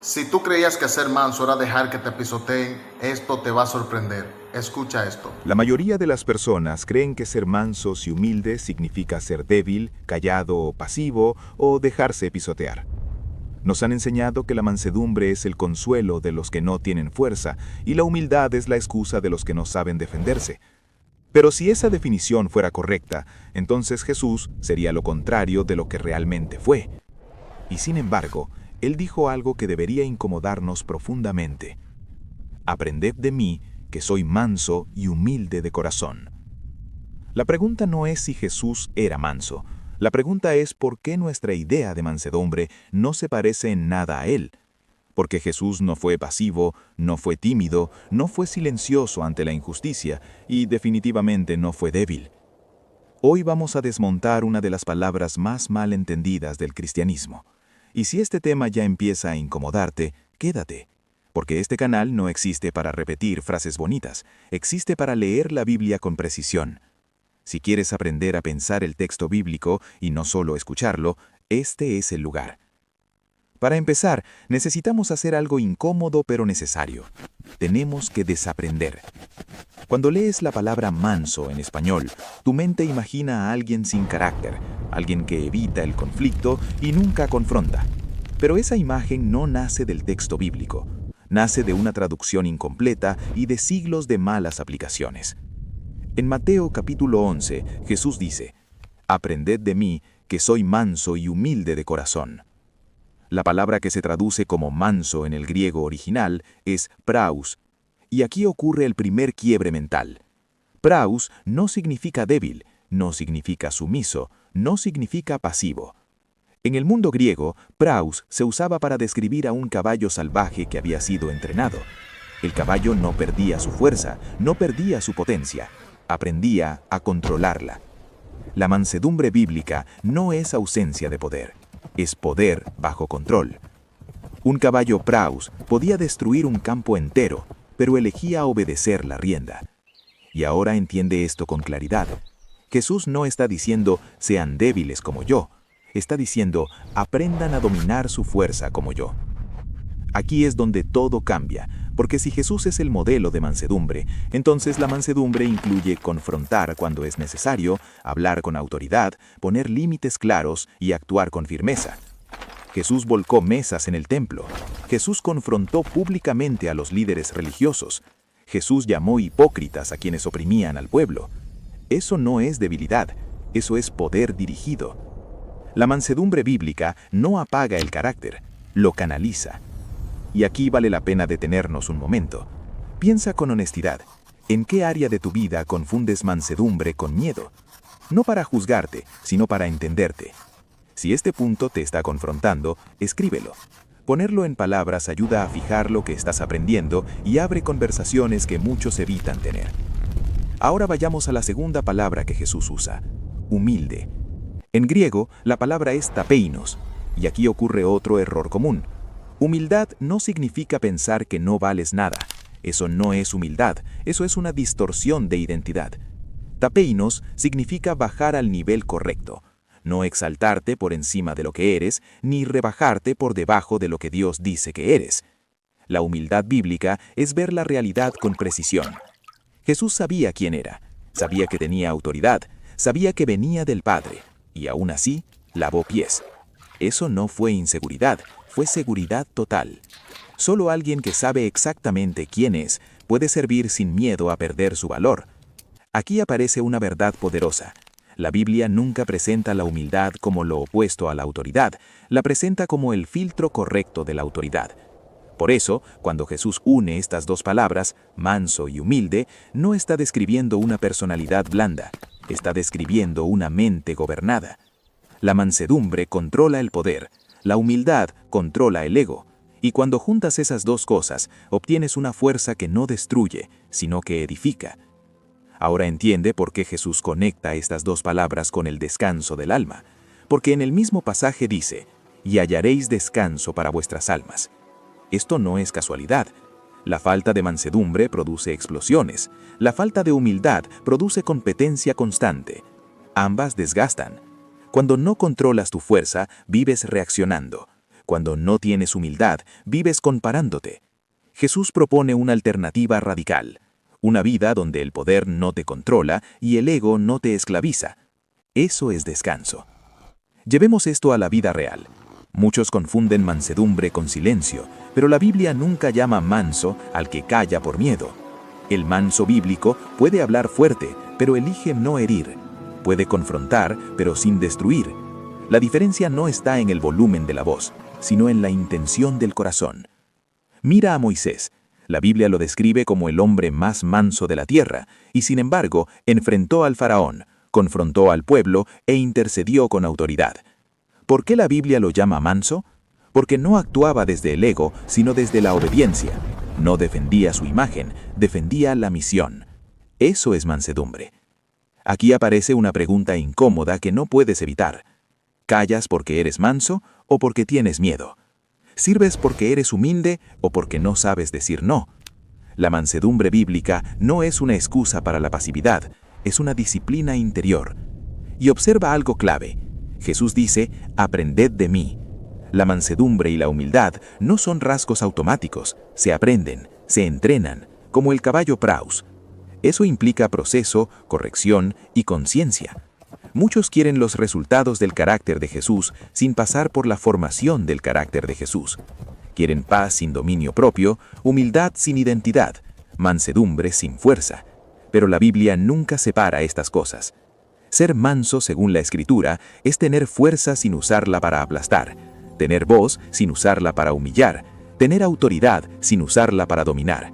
Si tú creías que ser manso era dejar que te pisoteen, esto te va a sorprender. Escucha esto. La mayoría de las personas creen que ser mansos y humildes significa ser débil, callado o pasivo o dejarse pisotear. Nos han enseñado que la mansedumbre es el consuelo de los que no tienen fuerza y la humildad es la excusa de los que no saben defenderse. Pero si esa definición fuera correcta, entonces Jesús sería lo contrario de lo que realmente fue. Y sin embargo, Él dijo algo que debería incomodarnos profundamente. Aprended de mí, que soy manso y humilde de corazón. La pregunta no es si Jesús era manso. La pregunta es por qué nuestra idea de mansedumbre no se parece en nada a Él. Porque Jesús no fue pasivo, no fue tímido, no fue silencioso ante la injusticia y definitivamente no fue débil. Hoy vamos a desmontar una de las palabras más mal entendidas del cristianismo. Y si este tema ya empieza a incomodarte, quédate. Porque este canal no existe para repetir frases bonitas, existe para leer la Biblia con precisión. Si quieres aprender a pensar el texto bíblico y no solo escucharlo, este es el lugar. Para empezar, necesitamos hacer algo incómodo pero necesario. Tenemos que desaprender. Cuando lees la palabra manso en español, tu mente imagina a alguien sin carácter, alguien que evita el conflicto y nunca confronta. Pero esa imagen no nace del texto bíblico. Nace de una traducción incompleta y de siglos de malas aplicaciones. En Mateo capítulo 11, Jesús dice, «Aprended de mí, que soy manso y humilde de corazón». La palabra que se traduce como manso en el griego original es praus, y aquí ocurre el primer quiebre mental. Praus no significa débil, no significa sumiso, no significa pasivo. En el mundo griego, praus se usaba para describir a un caballo salvaje que había sido entrenado. El caballo no perdía su fuerza, no perdía su potencia, aprendía a controlarla. La mansedumbre bíblica no es ausencia de poder, es poder bajo control. Un caballo praus podía destruir un campo entero, pero elegía obedecer la rienda. Y ahora entiende esto con claridad. Jesús no está diciendo, sean débiles como yo. Está diciendo, aprendan a dominar su fuerza como yo. Aquí es donde todo cambia, porque si Jesús es el modelo de mansedumbre, entonces la mansedumbre incluye confrontar cuando es necesario, hablar con autoridad, poner límites claros y actuar con firmeza. Jesús volcó mesas en el templo. Jesús confrontó públicamente a los líderes religiosos. Jesús llamó hipócritas a quienes oprimían al pueblo. Eso no es debilidad, eso es poder dirigido. La mansedumbre bíblica no apaga el carácter, lo canaliza. Y aquí vale la pena detenernos un momento. Piensa con honestidad, ¿en qué área de tu vida confundes mansedumbre con miedo? No para juzgarte, sino para entenderte. Si este punto te está confrontando, escríbelo. Ponerlo en palabras ayuda a fijar lo que estás aprendiendo y abre conversaciones que muchos evitan tener. Ahora vayamos a la segunda palabra que Jesús usa, humilde. En griego, la palabra es tapeinos, y aquí ocurre otro error común. Humildad no significa pensar que no vales nada. Eso no es humildad, eso es una distorsión de identidad. Tapeinos significa bajar al nivel correcto. No exaltarte por encima de lo que eres, ni rebajarte por debajo de lo que Dios dice que eres. La humildad bíblica es ver la realidad con precisión. Jesús sabía quién era, sabía que tenía autoridad, sabía que venía del Padre, y aún así, lavó pies. Eso no fue inseguridad, fue seguridad total. Solo alguien que sabe exactamente quién es puede servir sin miedo a perder su valor. Aquí aparece una verdad poderosa. La Biblia nunca presenta la humildad como lo opuesto a la autoridad, la presenta como el filtro correcto de la autoridad. Por eso, cuando Jesús une estas dos palabras, manso y humilde, no está describiendo una personalidad blanda, está describiendo una mente gobernada. La mansedumbre controla el poder, la humildad controla el ego, y cuando juntas esas dos cosas, obtienes una fuerza que no destruye, sino que edifica. Ahora entiende por qué Jesús conecta estas dos palabras con el descanso del alma, porque en el mismo pasaje dice, «Y hallaréis descanso para vuestras almas». Esto no es casualidad. La falta de mansedumbre produce explosiones, la falta de humildad produce competencia constante. Ambas desgastan. Cuando no controlas tu fuerza, vives reaccionando. Cuando no tienes humildad, vives comparándote. Jesús propone una alternativa radical. Una vida donde el poder no te controla y el ego no te esclaviza. Eso es descanso. Llevemos esto a la vida real. Muchos confunden mansedumbre con silencio, pero la Biblia nunca llama manso al que calla por miedo. El manso bíblico puede hablar fuerte, pero elige no herir. Puede confrontar, pero sin destruir. La diferencia no está en el volumen de la voz, sino en la intención del corazón. Mira a Moisés. La Biblia lo describe como el hombre más manso de la tierra, y sin embargo, enfrentó al faraón, confrontó al pueblo e intercedió con autoridad. ¿Por qué la Biblia lo llama manso? Porque no actuaba desde el ego, sino desde la obediencia. No defendía su imagen, defendía la misión. Eso es mansedumbre. Aquí aparece una pregunta incómoda que no puedes evitar. ¿Callas porque eres manso o porque tienes miedo? ¿Sirves porque eres humilde o porque no sabes decir no? La mansedumbre bíblica no es una excusa para la pasividad, es una disciplina interior. Y observa algo clave. Jesús dice, aprended de mí. La mansedumbre y la humildad no son rasgos automáticos, se aprenden, se entrenan, como el caballo Praus. Eso implica proceso, corrección y conciencia. Muchos quieren los resultados del carácter de Jesús sin pasar por la formación del carácter de Jesús. Quieren paz sin dominio propio, humildad sin identidad, mansedumbre sin fuerza. Pero la Biblia nunca separa estas cosas. Ser manso, según la Escritura, es tener fuerza sin usarla para aplastar, tener voz sin usarla para humillar, tener autoridad sin usarla para dominar.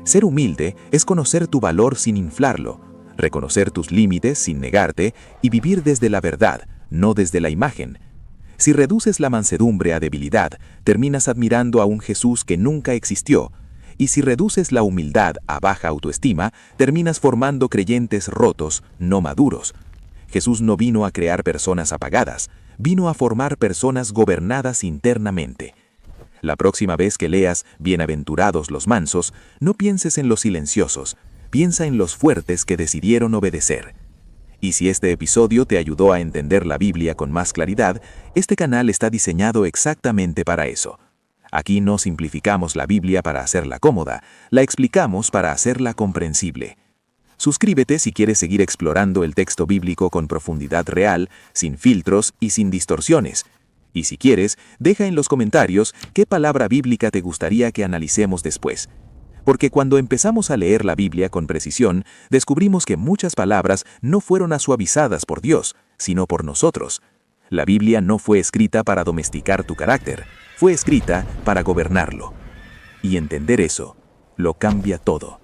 Ser humilde es conocer tu valor sin inflarlo, reconocer tus límites sin negarte y vivir desde la verdad, no desde la imagen. Si reduces la mansedumbre a debilidad, terminas admirando a un Jesús que nunca existió, y si reduces la humildad a baja autoestima, terminas formando creyentes rotos, no maduros. Jesús no vino a crear personas apagadas, vino a formar personas gobernadas internamente. La próxima vez que leas Bienaventurados los mansos, no pienses en los silenciosos, piensa en los fuertes que decidieron obedecer. Y si este episodio te ayudó a entender la Biblia con más claridad, este canal está diseñado exactamente para eso. Aquí no simplificamos la Biblia para hacerla cómoda, la explicamos para hacerla comprensible. Suscríbete si quieres seguir explorando el texto bíblico con profundidad real, sin filtros y sin distorsiones. Y si quieres, deja en los comentarios qué palabra bíblica te gustaría que analicemos después. Porque cuando empezamos a leer la Biblia con precisión, descubrimos que muchas palabras no fueron suavizadas por Dios, sino por nosotros. La Biblia no fue escrita para domesticar tu carácter, fue escrita para gobernarlo. Y entender eso lo cambia todo.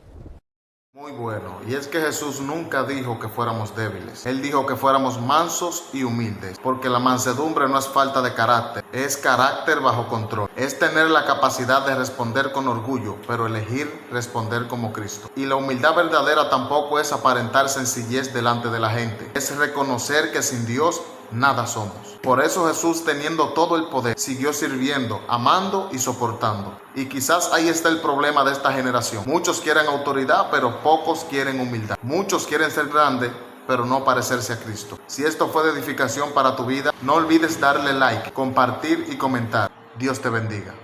Muy bueno, y es que Jesús nunca dijo que fuéramos débiles. Él dijo que fuéramos mansos y humildes, porque la mansedumbre no es falta de carácter, es carácter bajo control. Es tener la capacidad de responder con orgullo, pero elegir responder como Cristo. Y la humildad verdadera tampoco es aparentar sencillez delante de la gente, es reconocer que sin Dios nada somos. Por eso Jesús, teniendo todo el poder, siguió sirviendo, amando y soportando. Y quizás ahí está el problema de esta generación. Muchos quieren autoridad, pero pocos quieren humildad. Muchos quieren ser grandes, pero no parecerse a Cristo. Si esto fue de edificación para tu vida, no olvides darle like, compartir y comentar. Dios te bendiga.